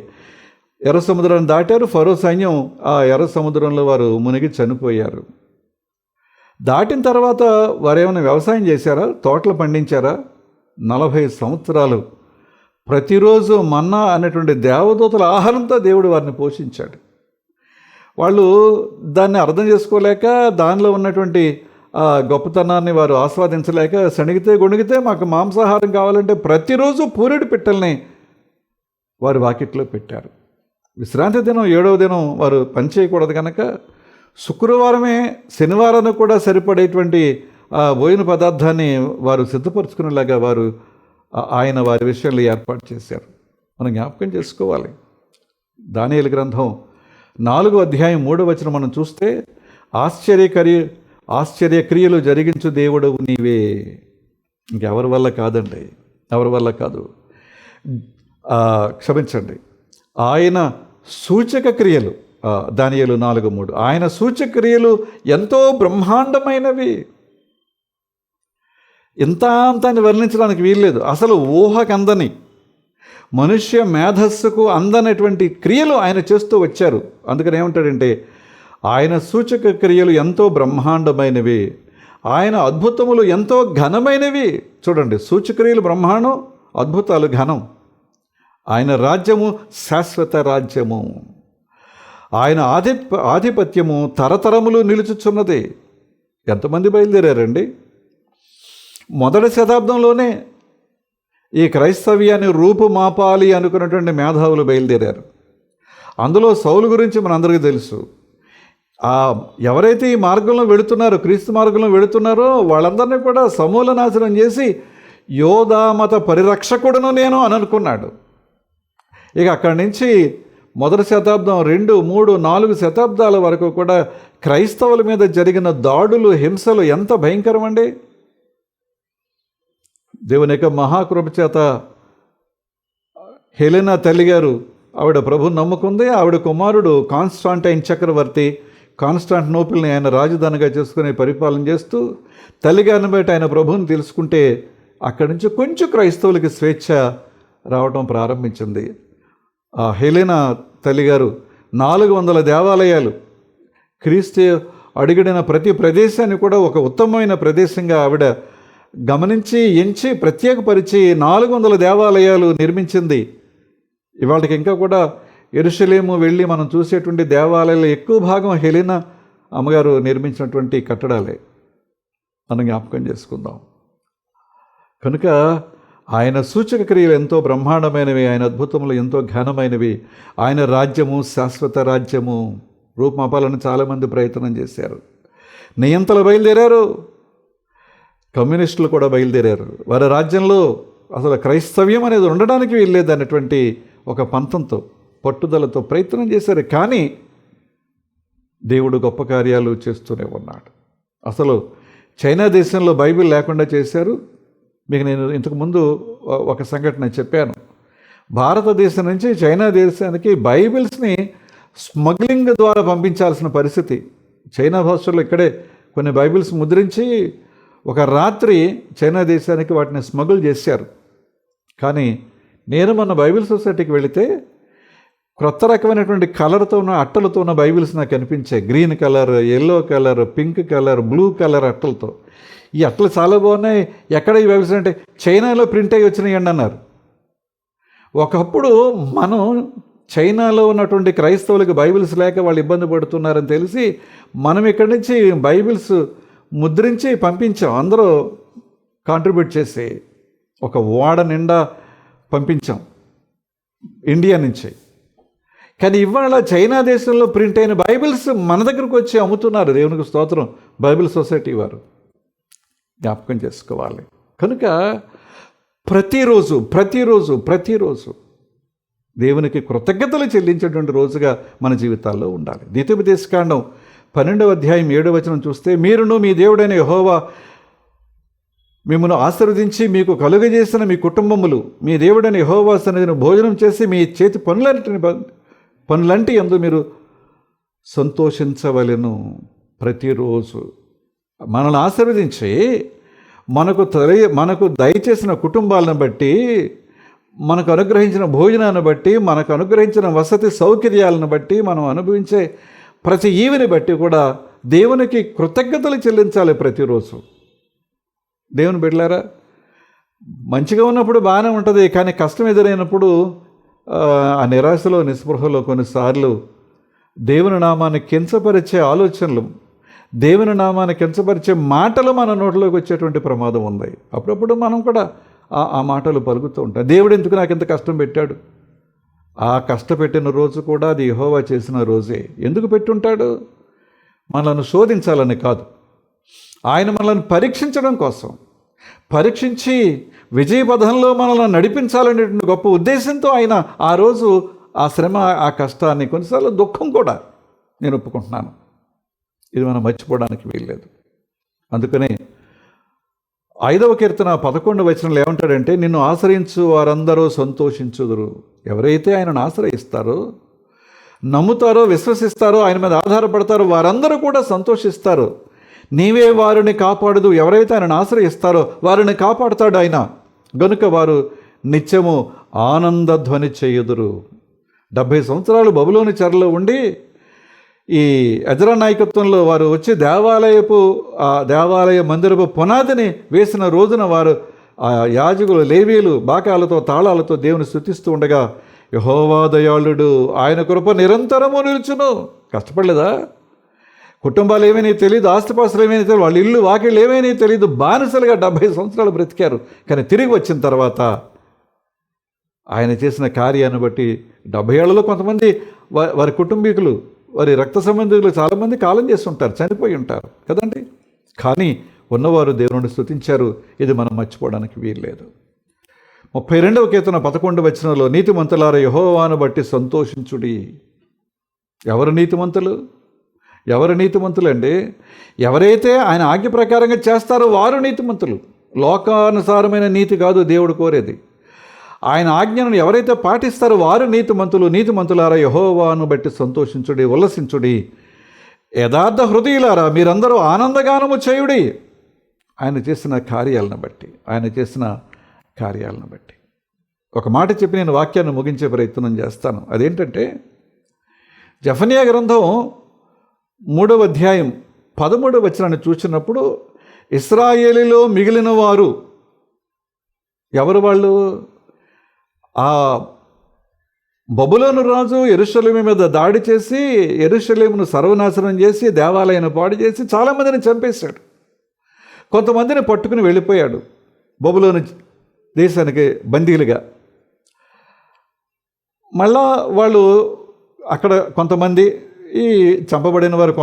Speaker 1: ఎర్ర సముద్రాన్ని దాటారు. ఫరో సైన్యం ఆ ఎర్ర సముద్రంలో వారు మునిగి చనిపోయారు. దాటిన తర్వాత వారు ఏమైనా వ్యవసాయం చేశారా? తోటలు పండించారా? 40 సంవత్సరాలు ప్రతిరోజు మన్నా అనేటువంటి దేవదూతల ఆహారంతో దేవుడు వారిని పోషించాడు. వాళ్ళు దాన్ని అర్థం చేసుకోలేక, దానిలో ఉన్నటువంటి గొప్పతనాన్ని వారు ఆస్వాదించలేక, సణిగితే గొణిగితే మాకు మాంసాహారం కావాలంటే ప్రతిరోజు పూరెడు పిట్టల్ని వారి వాకిట్లో పెట్టారు. విశ్రాంతి దినం 7వ దినం వారు పని చేయకూడదు కనుక శుక్రవారమే శనివారానికి కూడా సరిపడేటువంటి ఆ భోజన పదార్థాన్ని వారు సిద్ధపరచుకునేలాగా ఆయన వారి విషయంలో ఏర్పాటు చేశారు. మనం జ్ఞాపకం చేసుకోవాలి. దానియేలు గ్రంథం 4వ అధ్యాయం 3వ వచనం మనం చూస్తే ఆశ్చర్యక్రియలు జరిగించు దేవుడు నీవే. ఇంకెవరి వల్ల కాదండి, ఎవరి వల్ల కాదు. క్షమించండి, ఆయన సూచక క్రియలు, దానియేలు 4:3, ఆయన సూచక క్రియలు ఎంతో బ్రహ్మాండమైనవి. ఇంత అంతాన్ని వర్ణించడానికి వీల్లేదు. అసలు ఊహకందని, మనుష్య మేధస్సుకు అందనటువంటి క్రియలు ఆయన చేస్తూ వచ్చారు. అందుకని ఏమంటాడంటే ఆయన సూచక క్రియలు ఎంతో బ్రహ్మాండమైనవి, ఆయన అద్భుతములు ఎంతో ఘనమైనవి. చూడండి, సూచక్రియలు బ్రహ్మాండం, అద్భుతాలు ఘనం. ఆయన రాజ్యము శాశ్వత రాజ్యము, ఆయన ఆధిపత్యము తరతరములు నిలుచుచున్నది. ఎంతమంది బయలుదేరారండి? మొదటి శతాబ్దంలోనే ఈ క్రైస్తవ్యాన్ని రూపుమాపాలి అనుకున్నటువంటి మేధావులు బయలుదేరారు. అందులో సౌలు గురించి మనందరికీ తెలుసు. ఎవరైతే ఈ మార్గంలో వెళుతున్నారో, క్రీస్తు మార్గంలో వెళుతున్నారో వాళ్ళందరినీ కూడా సమూల నాశనం చేసి యోధామత పరిరక్షకుడును నేను అని అనుకున్నాడు. ఇక అక్కడి నుంచి మొదటి శతాబ్దం 2, 3, 4 శతాబ్దాల వరకు కూడా క్రైస్తవుల మీద జరిగిన దాడులు, హింసలు ఎంత భయంకరం అండి. దేవుని యొక్క మహాకృప చేత హెలెనా తల్లిగారు, ఆవిడ ప్రభుని నమ్ముకుంది. ఆవిడ కుమారుడు కాన్స్టాంటైన్ చక్రవర్తి కాన్స్టాంటినోపుల్ని ఆయన రాజధానిగా చేసుకుని పరిపాలన చేస్తూ తల్లిగారిని బట్టి ఆయన ప్రభుని తెలుసుకుంటే అక్కడి నుంచి కొంచెం క్రైస్తవులకి స్వేచ్ఛ రావడం ప్రారంభించింది. ఆ హెలెనా తల్లిగారు 400 దేవాలయాలు, క్రీస్తు అడుగుడిన ప్రతి ప్రదేశాన్ని కూడా ఒక ఉత్తమమైన ప్రదేశంగా ఆవిడ గమనించి ఎంచి ప్రత్యేకపరిచి 400 దేవాలయాలు నిర్మించింది. ఇవాళకి ఇంకా కూడా యెరూషలేము వెళ్ళి మనం చూసేటువంటి దేవాలయాలు ఎక్కువ భాగం హెలెనా అమ్మగారు నిర్మించినటువంటి కట్టడాలే. మనం జ్ఞాపకం చేసుకుందాం. కనుక ఆయన సూచక క్రియలు ఎంతో బ్రహ్మాండమైనవి, ఆయన అద్భుతములు ఎంతో ఘనమైనవి. ఆయన రాజ్యము శాశ్వత రాజ్యము. రూపుమాపాలని చాలామంది ప్రయత్నం చేశారు. నియంతలు బయలుదేరారు, కమ్యూనిస్టులు కూడా బయలుదేరారు. వారి రాజ్యంలో అసలు క్రైస్తవ్యం అనేది ఉండడానికి వీల్లేదు అన్నటువంటి ఒక పంతంతో, పట్టుదలతో ప్రయత్నం చేశారు. కానీ దేవుడు గొప్ప కార్యాలు చేస్తూనే ఉన్నాడు. అసలు చైనా దేశంలో బైబిల్ లేకుండా చేశారు. మీకు నేను ఇంతకుముందు ఒక సంఘటన చెప్పాను. భారతదేశం నుంచి చైనా దేశానికి బైబిల్స్ని స్మగ్లింగ్ ద్వారా పంపించాల్సిన పరిస్థితి. చైనా భాషలో ఇక్కడే కొన్ని బైబిల్స్ ముద్రించి ఒక రాత్రి చైనా దేశానికి వాటిని స్మగుల్ చేశారు. కానీ నేను మొన్న బైబిల్ సొసైటీకి వెళితే క్రొత్త రకమైనటువంటి కలర్తో ఉన్న అట్టలతో ఉన్న బైబిల్స్ నాకు కనిపించాయి. Green colour, yellow colour, pink colour, blue colour అట్టలతో. ఈ అట్టలు చాలా బాగున్నాయి. ఎక్కడ ఈ బైబిల్స్ అంటే చైనాలో ప్రింట్ అయ్యి వచ్చినాయండి అన్నారు. ఒకప్పుడు మనం చైనాలో ఉన్నటువంటి క్రైస్తవులకు బైబిల్స్ లేక వాళ్ళు ఇబ్బంది పడుతున్నారని తెలిసి మనం ఇక్కడి నుంచి బైబిల్స్ ముద్రించి పంపించాం. అందరూ కాంట్రిబ్యూట్ చేసి ఒక ఓడ నిండా పంపించాం ఇండియా నుంచి. కానీ ఇవాళ చైనా దేశంలో ప్రింట్ అయిన బైబిల్స్ మన దగ్గరకు వచ్చి అమ్ముతున్నారు. దేవునికి స్తోత్రం, బైబిల్ సొసైటీ వారు. జ్ఞాపకం చేసుకోవాలి. కనుక ప్రతిరోజు ప్రతిరోజు ప్రతిరోజు దేవునికి కృతజ్ఞతలు చెల్లించేటువంటి రోజుగా మన జీవితాల్లో ఉండాలి. ద్వితీయోపదేశకాండం 12వ అధ్యాయం 7వ వచనం చూస్తే, మీరును మీ దేవుడైన యెహోవా మిమ్మల్ని ఆశీర్వదించి మీకు కలుగజేసిన మీ కుటుంబములు మీ దేవుడైన యెహోవా సన్నిధిని భోజనం చేసి మీ చేతి పనులంటి యందు మీరు సంతోషించవలెను. ప్రతిరోజు మనల్ని ఆశీర్వదించి మనకు దయచేసిన కుటుంబాలను బట్టి, మనకు అనుగ్రహించిన భోజనాన్ని బట్టి, మనకు అనుగ్రహించిన వసతి సౌకర్యాలను బట్టి, మనం అనుభవించే ప్రతి ఈవిని బట్టి కూడా దేవునికి కృతజ్ఞతలు చెల్లించాలి ప్రతిరోజు. దేవుని బిడ్డలారా, మంచిగా ఉన్నప్పుడు బాగానే ఉంటుంది. కానీ కష్టం ఎదురైనప్పుడు ఆ నిరాశలో, నిస్పృహలో కొన్నిసార్లు దేవుని నామాన్ని కించపరిచే ఆలోచనలు, దేవుని నామాన్ని కించపరిచే మాటలు మన నోట్లోకి వచ్చేటువంటి ప్రమాదం ఉంది. అప్పుడప్పుడు మనం కూడా ఆ మాటలు పలుకుతూ ఉంటాం. దేవుడు ఎందుకు నాకు ఇంత కష్టం పెట్టాడు, ఆ కష్టపెట్టిన రోజు కూడా అది యెహోవా చేసిన రోజే. ఎందుకు పెట్టుంటాడు? మనల్ని శోధించాలని కాదు, ఆయన మనల్ని పరీక్షించడం కోసం, పరీక్షించి విజయపథంలో మనల్ని నడిపించాలనేటువంటి గొప్ప ఉద్దేశంతో ఆయన ఆ రోజు ఆ శ్రమ, ఆ కష్టాన్ని, కొన్నిసార్లు దుఃఖం కూడా నేను ఒప్పుకుంటున్నాను, ఇది మనం మర్చిపోవడానికి వీల్లేదు. అందుకనే 5వ కీర్తన 11వ వచనంలో ఏమంటాడంటే, నిన్ను ఆశ్రయించు వారందరూ సంతోషించుదురు. ఎవరైతే ఆయనను ఆశ్రయిస్తారో, నమ్ముతారో, విశ్వసిస్తారో, ఆయన మీద ఆధారపడతారో వారందరూ కూడా సంతోషిస్తారు. నీవే వారిని కాపాడదు. ఎవరైతే ఆయనను ఆశ్రయిస్తారో వారిని కాపాడుతాడు ఆయన. గనుక వారు నిత్యము ఆనందధ్వని చేయుదురు. 70 సంవత్సరాలు బబులోను చెరలో ఉండి ఈ ఎజ్రా నాయకత్వంలో వారు వచ్చి దేవాలయ మందిరపు పునాదిని వేసిన రోజున వారు ఆ యాజకులు, లేవీయులు బాకాలతో, తాళాలతో దేవుని స్తుతిస్తూ ఉండగా, యెహోవా దయాళుడు, ఆయన కృప నిరంతరము నిలుచును. కష్టపడలేదా? కుటుంబాలు ఏమైనా తెలియదు, ఆస్తిపాస్తులు ఏమైనా తెలియదు, వాళ్ళ ఇల్లు వాకిళ్ళు ఏమైనా తెలియదు, బానిసలుగా 70 సంవత్సరాలు బ్రతికారు. కానీ తిరిగి వచ్చిన తర్వాత ఆయన చేసిన కార్యాన్ని బట్టి 70 ఏళ్లలో కొంతమంది వారి కుటుంబీకులు, వారి రక్త సంబంధికులు చాలామంది కాలం చేస్తుంటారు, చనిపోయి ఉంటారు కదండి. కానీ ఉన్నవారు దేవుని స్తుతించారు. ఇది మనం మర్చిపోవడానికి వీల్లేదు. 32వ కీర్తన 11వ వచనంలో, నీతిమంతులారా యెహోవాను బట్టి సంతోషించుడి. ఎవరు నీతిమంతులు? ఎవరు నీతిమంతులు అండి? ఎవరైతే ఆయన ఆజ్ఞ ప్రకారంగా చేస్తారో వారు నీతిమంతులు. లోకానుసారమైన నీతి కాదు దేవుడు కోరేది. ఆయన ఆజ్ఞను ఎవరైతే పాటిస్తారో వారు నీతిమంతులు. నీతిమంతులారా యెహోవాను బట్టి సంతోషించుడి, ఉల్లసించుడి. యథార్థ హృదయులారా మీరందరూ ఆనందగానము చేయుడి. ఆయన చేసిన కార్యాలను బట్టి. ఒక మాట చెప్పి నేను వాక్యాన్ని ముగించే ప్రయత్నం చేస్తాను. అదేంటంటే, జెఫన్యా గ్రంథం 3వ అధ్యాయం 13వ వచనాన్ని చూసినప్పుడు, ఇశ్రాయేలులో మిగిలిన వారు ఎవరు? వాళ్ళు ఆ బబులోను రాజు యెరూషలేము మీద దాడి చేసి, యెరూషలేమును సర్వనాశనం చేసి, దేవాలయాన్ని పాడు చేసి చాలామందిని చంపేశాడు. కొంతమందిని పట్టుకుని వెళ్ళిపోయాడు బబులోను దేశానికి బందీలుగా. మళ్ళా వాళ్ళు అక్కడ కొంతమంది, ఈ చంపబడిన వారు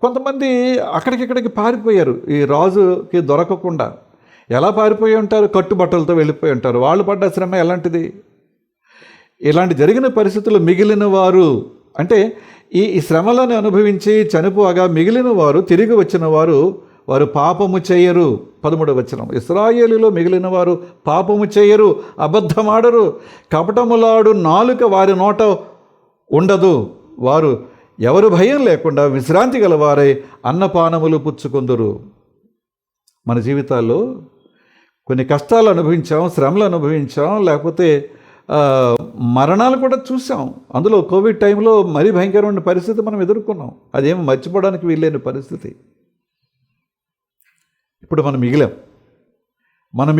Speaker 1: కొంతమంది అక్కడికిక్కడికి పారిపోయారు. ఈ రాజుకి దొరకకుండా ఎలా పారిపోయి ఉంటారు? కట్టుబట్టలతో వెళ్ళిపోయి ఉంటారు. వాళ్ళు పడ్డ శ్రమ ఎలాంటిది? ఇలాంటి జరిగిన పరిస్థితుల్లో మిగిలిన వారు అంటే ఈ శ్రమలను అనుభవించి చనిపోగా మిగిలిన వారు, తిరిగి వచ్చిన వారు పాపము చేయరు. 13వ వచనం, ఇశ్రాయేలులో మిగిలిన వారు పాపము చేయరు, అబద్ధమాడరు, కపటములాడు నాలుక వారి నోట ఉండదు. వారు ఎవరు భయం లేకుండా విశ్రాంతి గలవారై అన్నపానములు పుచ్చుకొందురు. మన జీవితాల్లో కొన్ని కష్టాలు అనుభవించాం, శ్రమలు అనుభవించాం, లేకపోతే మరణాలు కూడా చూసాం. అందులో కోవిడ్ టైంలో మరీ భయంకరమైన పరిస్థితి మనం ఎదుర్కొన్నాం. అదేమి మర్చిపోవడానికి వీల్లేని పరిస్థితి. ఇప్పుడు మనం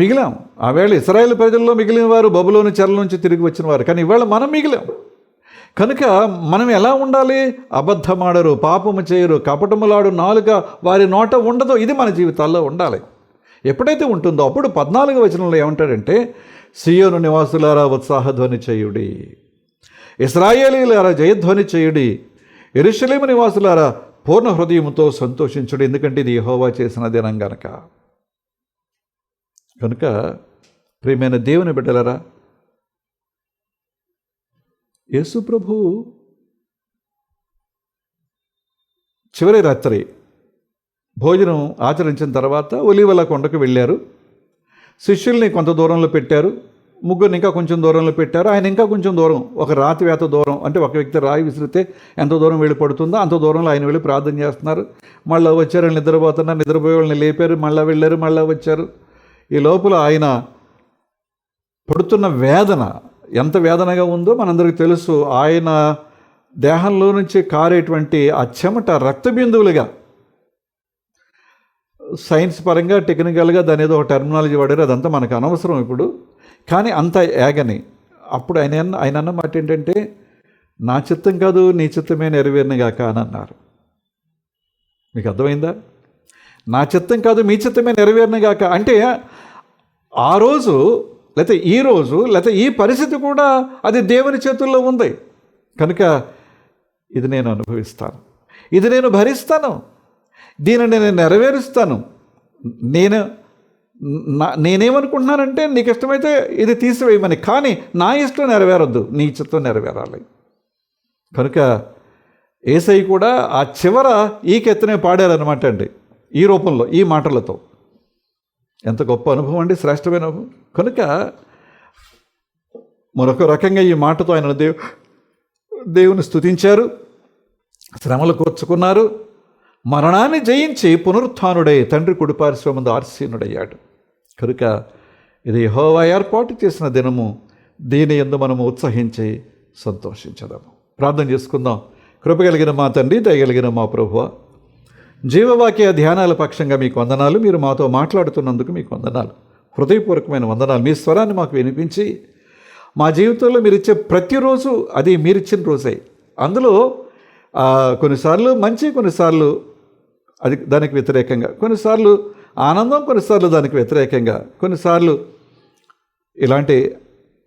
Speaker 1: మిగిలాం. ఆవేళ ఇశ్రాయేలు ప్రజల్లో మిగిలిన వారు బబులోను చెరల నుంచి తిరిగి వచ్చిన వారు. కానీ ఇవాళ మనం మిగిలాం. కనుక మనం ఎలా ఉండాలి? అబద్ధమాడరు, పాపము చేయరు, కపటములాడు నాలుక వారి నోట ఉండదు. ఇది మన జీవితాల్లో ఉండాలి. ఎప్పుడైతే ఉంటుందో అప్పుడు 14వ వచనంలో ఏమంటాడంటే, సియోను నివాసులారా ఉత్సాహధ్వని చేయుడి, ఇశ్రాయేలీయులారా జయధ్వని చేయుడి, యెరూషలేము నివాసులారా పూర్ణ హృదయముతో సంతోషించుడి, ఎందుకంటే ఇది యెహోవా చేసిన దినం కనుక ప్రియమైన దేవుని బిడ్డలారా, యేసు ప్రభు చివరి రాత్రి భోజనం ఆచరించిన తర్వాత ఒలీవల కొండకు వెళ్ళారు. శిష్యుల్ని కొంత దూరంలో పెట్టారు, ముగ్గురిని ఇంకా కొంచెం దూరంలో పెట్టారు. ఆయన ఇంకా కొంచెం దూరం, ఒక రాతి వేత దూరం, అంటే ఒక వ్యక్తి రాయి విసిరితే ఎంత దూరం వెళ్ళి పడుతుందో అంత దూరంలో ఆయన వెళ్ళి ప్రార్థన చేస్తున్నారు. మళ్ళీ వచ్చారు, నిద్రపోతున్నారు, నిద్రపోయే వాళ్ళని లేపారు, మళ్ళీ వెళ్ళారు, మళ్ళీ వచ్చారు. ఈ లోపల ఆయన పడుతున్న వేదన ఎంత వేదనగా ఉందో మనందరికీ తెలుసు. ఆయన దేహంలో నుంచి కారేటువంటి ఆ చెమట రక్తబిందువులుగా, సైన్స్ పరంగా టెక్నికల్గా దాని ఏదో ఒక టెర్మినాలజీ వాడారు, అదంతా మనకు అనవసరం ఇప్పుడు. కానీ అంత యాగని. అప్పుడు ఆయన అన్న మాట ఏంటంటే, నా చిత్తం కాదు నీ చిత్తమే నెరవేరునుగాక అని అన్నారు. మీకు అర్థమైందా? నా చిత్తం కాదు మీ చిత్తమే నెరవేరునుగాక అంటే ఆ రోజు లేకపోతే ఈ రోజు, లేకపోతే ఈ పరిస్థితి కూడా అది దేవుని చేతుల్లో ఉంది. కనుక ఇది నేను అనుభవిస్తాను, ఇది నేను భరిస్తాను, దీనిని నేను నెరవేరుస్తాను. నేనేమనుకుంటున్నానంటే నీకు ఇష్టమైతే ఇది తీసివేయమని, కానీ నా ఇష్టం నెరవేరొద్దు, నీ ఇష్టం నెరవేరాలి. కనుక యేసయ్య కూడా ఆ చివర ఈ కెత్తనే పాడారనమాట అండి, ఈ రూపంలో, ఈ మాటలతో. ఎంత గొప్ప అనుభవం అండి, శ్రేష్టమైన అనుభవం. కనుక మరొక రకంగా ఈ మాటతో ఆయన దేవుని స్తుతించారు, శ్రమలు కూర్చుకున్నారు, మరణాన్ని జయించి పునరుత్థానుడై తండ్రి కుడిపార్శ్వమందు ఆసీనుడయ్యాడు. కనుక ఇది యెహోవా ఏర్పాటు చేసిన దినము, దీని యందు మనము ఉత్సహించి సంతోషించదాము. ప్రార్థన చేసుకుందాం. కృపగలిగిన మా తండ్రి, దయగలిగిన మా ప్రభువా, జీవవాక్య ధ్యానాల పక్షంగా మీకు వందనాలు. మీరు మాతో మాట్లాడుతున్నందుకు మీకు వందనాలు, హృదయపూర్వకమైన వందనాలు. మీ స్వరాన్ని మాకు వినిపించి మా జీవితంలో మీరు ఇచ్చే ప్రతిరోజు అది మీరిచ్చిన రోజే. అందులో కొన్నిసార్లు మంచి, కొన్నిసార్లు అది దానికి వ్యతిరేకంగా, కొన్నిసార్లు ఆనందం, కొన్నిసార్లు దానికి వ్యతిరేకంగా, కొన్నిసార్లు ఇలాంటి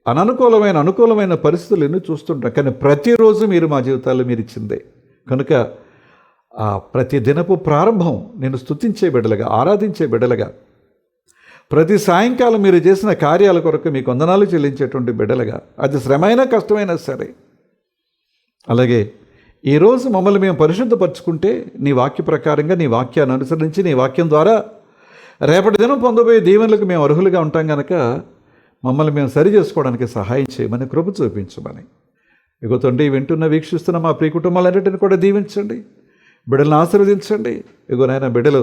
Speaker 1: అనుకూలమైన పరిస్థితులు ఎన్నో చూస్తుంటాం. కానీ ప్రతిరోజు మీరు మా జీవితాల్లో మీరు ఇచ్చిందే. కనుక ఆ ప్రతి దినపు ప్రారంభం నేను స్తుతించే బిడ్డలుగా, ఆరాధించే బిడ్డలుగా, ప్రతి సాయంకాలం మీరు చేసిన కార్యాల కొరకు మీకు వందనాలు చెల్లించేటువంటి బిడ్డలుగా, అది శ్రమైనా కష్టమైనా సరే. అలాగే ఈరోజు మమ్మల్ని మేము పరిశుద్ధపరచుకుంటే నీ వాక్య ప్రకారంగా, నీ వాక్యాన్ని అనుసరించి, నీ వాక్యం ద్వారా రేపటి దినం పొందబోయే దీవెనలకు మేము అర్హులుగా ఉంటాం కనుక మమ్మల్ని మేము సరి చేసుకోవడానికి సహాయం చేయమని, కృప చూపించమని. ఇగో తండ్రి, వింటున్న వీక్షిస్తున్న మా ప్రియ కుటుంబాలన్నింటిని కూడా దీవించండి, బిడ్డలను ఆశీర్వదించండి. ఇగో నాయన, బిడ్డలు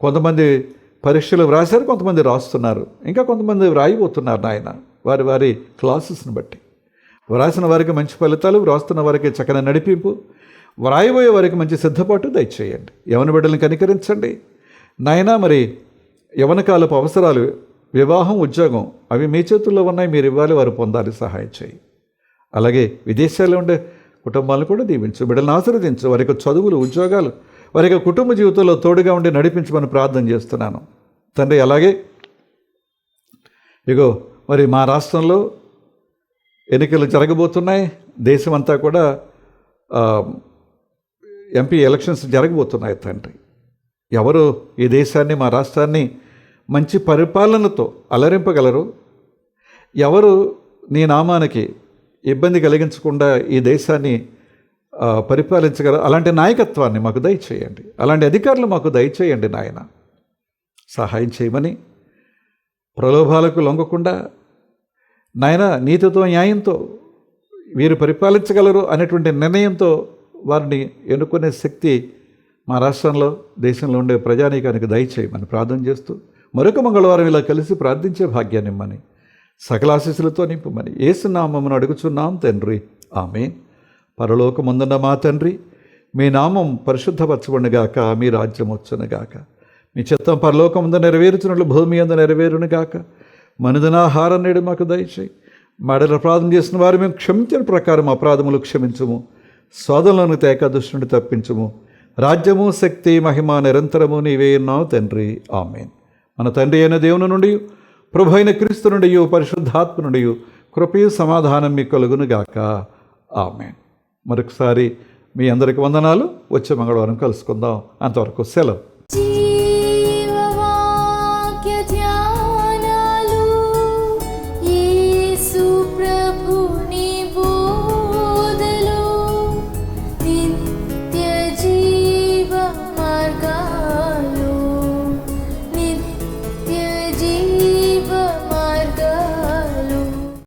Speaker 1: కొంతమంది పరీక్షలు వ్రాశారు, కొంతమంది రాస్తున్నారు, ఇంకా కొంతమంది వ్రాయిపోతున్నారు నాయన, వారి క్లాసెస్ని బట్టి. వ్రాసిన వారికి మంచి ఫలితాలు, వ్రాస్తున్న వారికి చక్కని నడిపింపు, వ్రాయబోయే వారికి మంచి సిద్ధపాటు దయచేయండి. యవన బిడ్డలను కనికరించండి నాయన. మరి యవన కాలపు అవసరాలు, వివాహం, ఉద్యోగం, అవి మీ చేతుల్లో ఉన్నాయి, మీరు ఇవ్వాలి, వారు పొందాలి, సహాయం చేయి. అలాగే విదేశాల్లో ఉండే కుటుంబాలను కూడా దీవించు, బిడ్డలను ఆశీర్వదించు, వారికి చదువులు, ఉద్యోగాలు, వారికి కుటుంబ జీవితంలో తోడుగా ఉండి నడిపించమని ప్రార్థన చేస్తున్నాను తండ్రి. అలాగే ఇగో మరి మా రాష్ట్రంలో ఎన్నికలు జరగబోతున్నాయి, దేశమంతా కూడా ఎంపీ ఎలక్షన్స్ జరగబోతున్నాయి తండ్రి. ఎవరు ఈ దేశాన్ని, మా రాష్ట్రాన్ని మంచి పరిపాలనతో అలరింపగలరు, ఎవరు నీ నామానికి ఇబ్బంది కలిగించకుండా ఈ దేశాన్ని పరిపాలించగలరు, అలాంటి నాయకత్వాన్ని మాకు దయచేయండి, అలాంటి అధికారులు మాకు దయచేయండి నాయన. సహాయం చేయమని, ప్రలోభాలకు లొంగకుండా నాయన, నీతితో, న్యాయంతో వీరు పరిపాలించగలరు అనేటువంటి నిర్ణయంతో వారిని ఎన్నుకునే శక్తి మా రాష్ట్రంలో, దేశంలో ఉండే ప్రజానీకానికి దయచేయమని ప్రార్థన చేస్తూ, మరొక మంగళవారం ఇలా కలిసి ప్రార్థించే భాగ్యాన్ని ఇమ్మని, సకల ఆశీస్సులతో నింపమని యేసు నామమున అడుగుచున్నాం తండ్రి, ఆమేన్. పరలోకమందున్న మా తండ్రి, మీ నామం పరిశుద్ధపరచబడునుగాక, మీ రాజ్యం వచ్చునుగాక, మీ చిత్తం పరలోకమందు నెరవేరుచున్నట్లు భూమి యందు నెరవేరునుగాక. మనుదినాహారం నేడు మాకు దయచేయి. మెడల అపరాధం చేసిన వారు మేము క్షమించిన ప్రకారం అపరాధములు క్షమించుము. శోధనలను తేక దుష్టుని తప్పించుము. రాజ్యము, శక్తి, మహిమ నిరంతరము నీవే ఉన్నావు తండ్రి, ఆమేన్. మన తండ్రి అయిన దేవుని నుండి, ప్రభు అయిన క్రీస్తు నుండి, పరిశుద్ధాత్మ నుండి కృపయు సమాధానం మీకు కలుగునుగాక, ఆమేన్. మరొకసారి మీ అందరికి వందనాలు. వచ్చే మంగళవారం కలుసుకుందాం. అంతవరకు సెలవు.
Speaker 2: యేసు ప్రభుని బోధలో